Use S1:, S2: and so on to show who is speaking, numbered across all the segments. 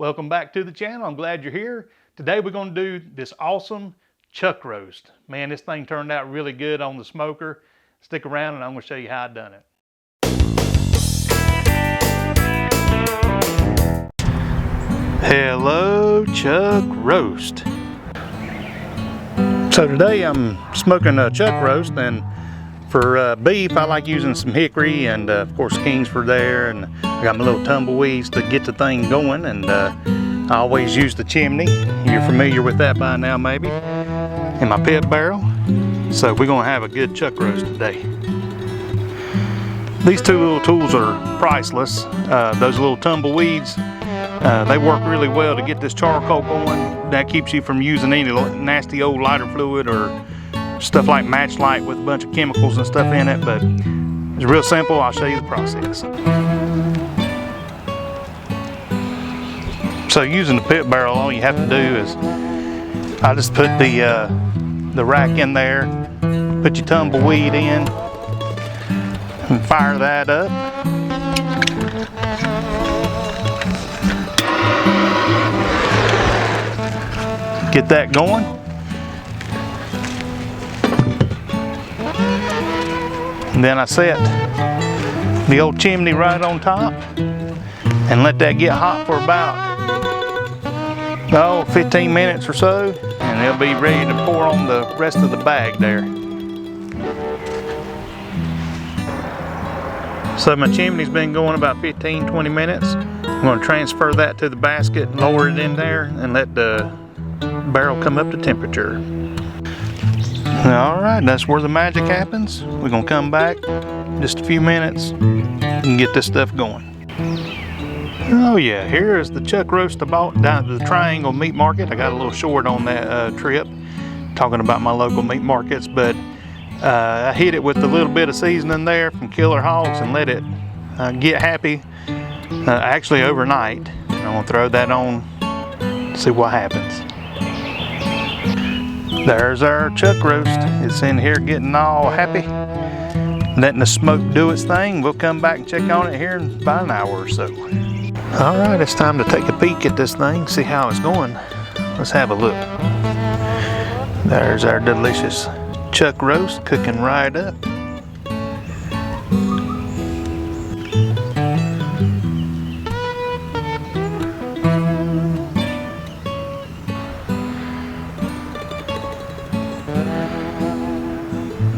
S1: Welcome back to the channel. I'm glad you're here. Today we're going to do this awesome chuck roast. Man, this thing turned out really good on the smoker. Stick around and I'm going to show you how I done it. Hello, chuck roast. So today I'm smoking a chuck roast, and for beef I like using some hickory and of course Kingsford there, and I got my little tumbleweeds to get the thing going, and I always use the chimney. You're familiar with that by now maybe. And my pit barrel. So we're going to have a good chuck roast today. These two little tools are priceless. Those little tumbleweeds, they work really well to get this charcoal going. That keeps you from using any nasty old lighter fluid or stuff like matchlight with a bunch of chemicals and stuff in it, but it's real simple. I'll show you the process. So using the pit barrel, all you have to do is I just put the rack in there, put your tumbleweed in, and fire that up. Get that going. And then I set the old chimney right on top and let that get hot for about 15 minutes or so, and they'll be ready to pour on the rest of the bag there. So my chimney's been going about 15-20 minutes. I'm going to transfer that to the basket, lower it in there, and let the barrel come up to temperature. Alright, that's where the magic happens. We're going to come back in just a few minutes and get this stuff going. Oh yeah, here is the chuck roast I bought down at the Triangle Meat Market. I got a little short on that trip, talking about my local meat markets, but I hit it with a little bit of seasoning there from Killer Hogs and let it get happy, actually overnight. And I'm going to throw that on, see what happens. There's our chuck roast. It's in here getting all happy, letting the smoke do its thing. We'll come back and check on it here in about an hour or so. Alright, it's time to take a peek at this thing, see how it's going. Let's have a look. There's our delicious chuck roast cooking right up.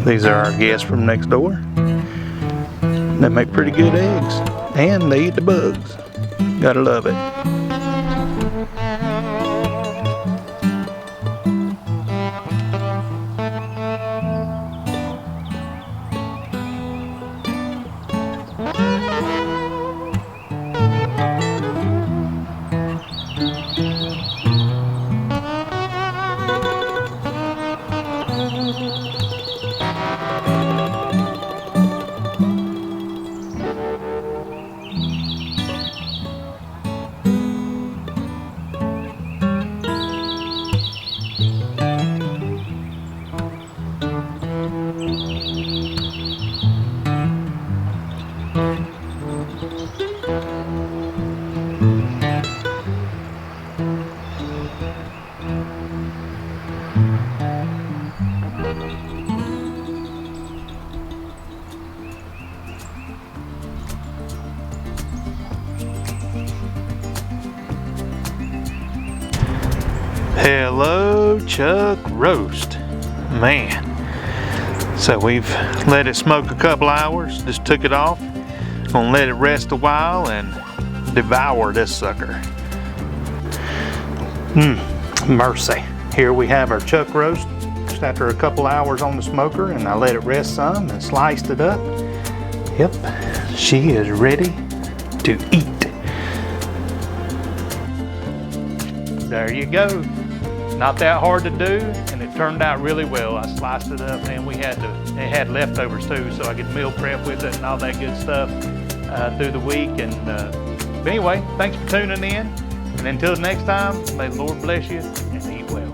S1: These are our guests from next door. They make pretty good eggs, and they eat the bugs. Gotta love it. Hello, chuck roast. Man. So we've let it smoke a couple hours, just took it off. Gonna let it rest a while and devour this sucker. Mercy. Here we have our chuck roast, just after a couple hours on the smoker, and I let it rest some and sliced it up. Yep, she is ready to eat. There you go. Not that hard to do, and it turned out really well. I sliced it up, and it had leftovers too, so I could meal prep with it and all that good stuff through the week. And but anyway, thanks for tuning in, and until next time, may the Lord bless you and eat well.